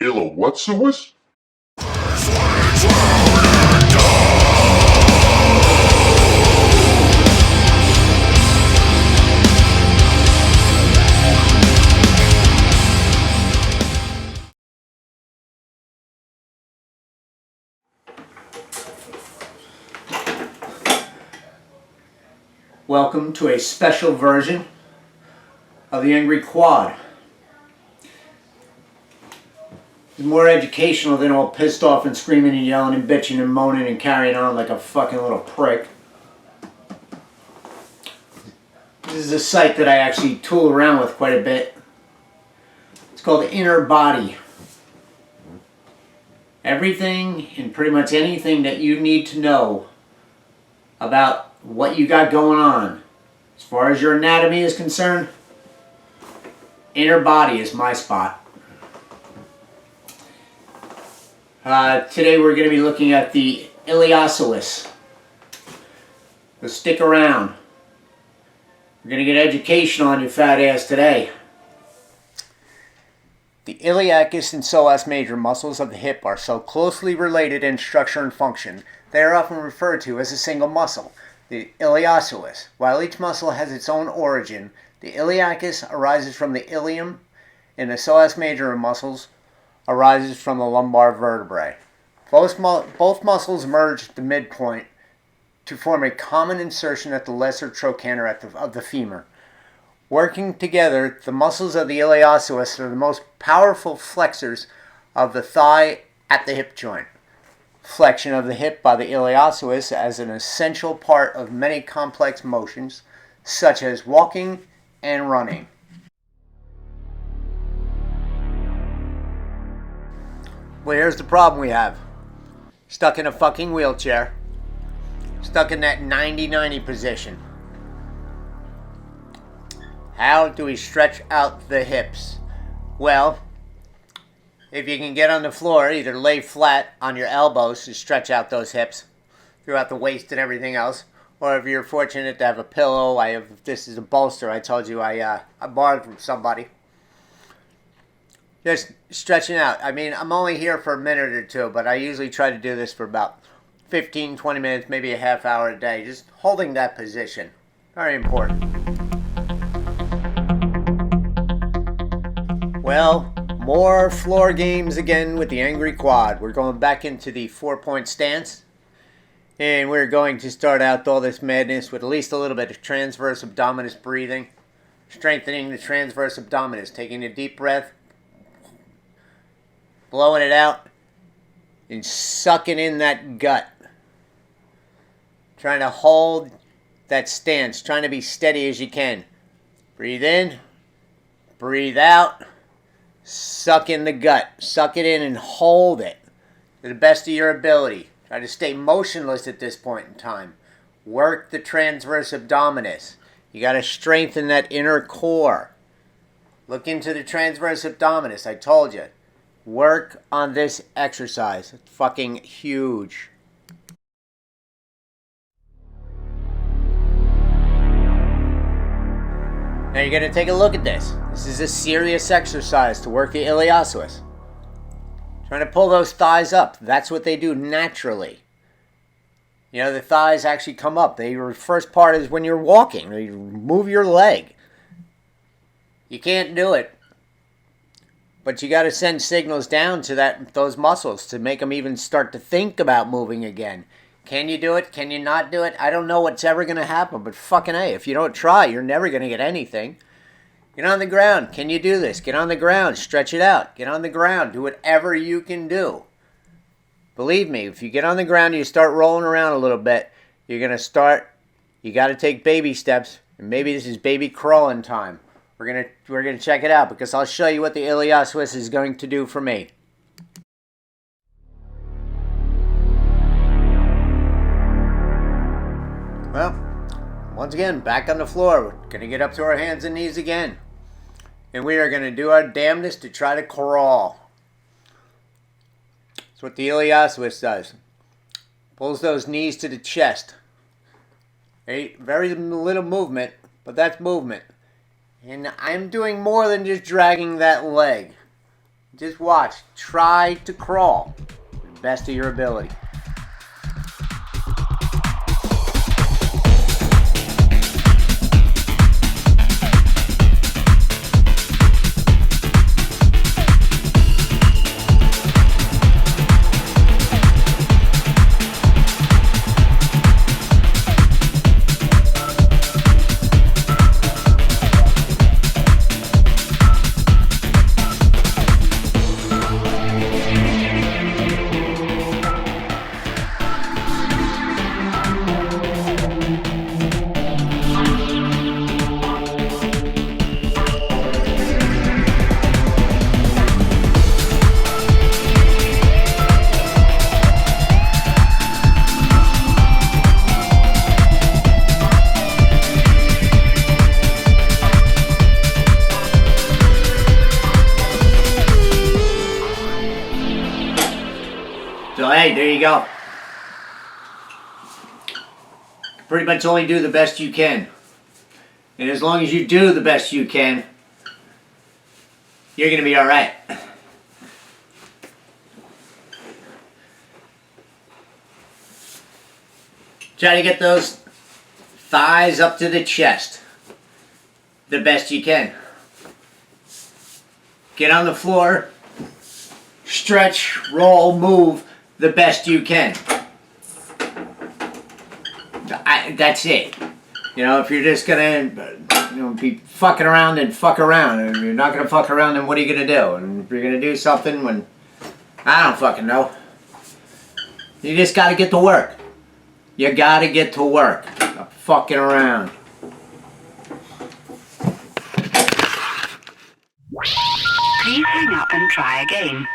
Iliwhatpsoas? Welcome to a special version of the Angry Quad. It's more educational than all pissed off and screaming and yelling and bitching and moaning and carrying on like a fucking little prick. This is a site that I actually tool around with quite a bit. It's called Inner Body. Everything and pretty much anything that you need to know about what you got going on as far as your anatomy is concerned, Inner Body is my spot. Today we're going to be looking at the Iliopsoas. So stick around. We're going to get educational on your fat ass today. The iliacus and psoas major muscles of the hip are so closely related in structure and function, they are often referred to as a single muscle, the iliopsoas. While each muscle has its own origin, the iliacus arises from the ilium, and the psoas major muscles arises from the lumbar vertebrae. Both muscles merge at the midpoint to form a common insertion at the lesser trochanter of the femur. Working together, the muscles of the iliopsoas are the most powerful flexors of the thigh at the hip joint. Flexion of the hip by the iliopsoas as an essential part of many complex motions, such as walking and running. Well, here's the problem we have. Stuck in a fucking wheelchair. Stuck in that 90-90 position. How do we stretch out the hips? Well, if you can get on the floor, either lay flat on your elbows to stretch out those hips throughout the waist and everything else, or if you're fortunate to have a pillow, this is a bolster I told you I borrowed from somebody. Just stretching out. I mean, I'm only here for a minute or two, but I usually try to do this for about 15, 20 minutes, maybe a half hour a day. Just holding that position. Very important. Well, more floor games again with the Angry Quad. We're going back into the 4-point stance. And we're going to start out all this madness with at least a little bit of transverse abdominis breathing. Strengthening the transverse abdominis. Taking a deep breath. Blowing it out. And sucking in that gut. Trying to hold that stance. Trying to be steady as you can. Breathe in. Breathe out. Suck in the gut. Suck it in and hold it to the best of your ability. Try to stay motionless at this point in time. Work the transverse abdominis. You got to strengthen that inner core. Look into the transverse abdominis. I told you. Work on this exercise. It's fucking huge. Now you're going to take a look at this. This is a serious exercise to work the iliopsoas. Trying to pull those thighs up. That's what they do naturally. You know, the thighs actually come up. The first part is when you're walking. You move your leg. You can't do it. But you got to send signals down to those muscles to make them even start to think about moving again. Can you do it? Can you not do it? I don't know what's ever going to happen, but fucking A, if you don't try, you're never going to get anything. Get on the ground. Can you do this? Get on the ground. Stretch it out. Get on the ground. Do whatever you can do. Believe me, if you get on the ground and you start rolling around a little bit, you're going to start, you got to take baby steps, and maybe this is baby crawling time. We're gonna check it out because I'll show you what the iliopsoas is going to do for me. Well, once again, back on the floor. We're gonna get up to our hands and knees again. And we are gonna do our damnedest to try to crawl. That's what the iliopsoas does. Pulls those knees to the chest. Very little movement, but that's movement. And I'm doing more than just dragging that leg. Just watch. Try to crawl to the best of your ability. So hey, there you go. Pretty much only do the best you can. And as long as you do the best you can, you're going to be alright. Try to get those thighs up to the chest the best you can. Get on the floor, stretch, roll, move the best you can. That's it. You know, if you're just gonna be fucking around, then fuck around. And if you're not gonna fuck around, then what are you gonna do? And if you're gonna do something when, I don't fucking know. You just gotta get to work. You gotta get to work. Stop fucking around. Please hang up and try again.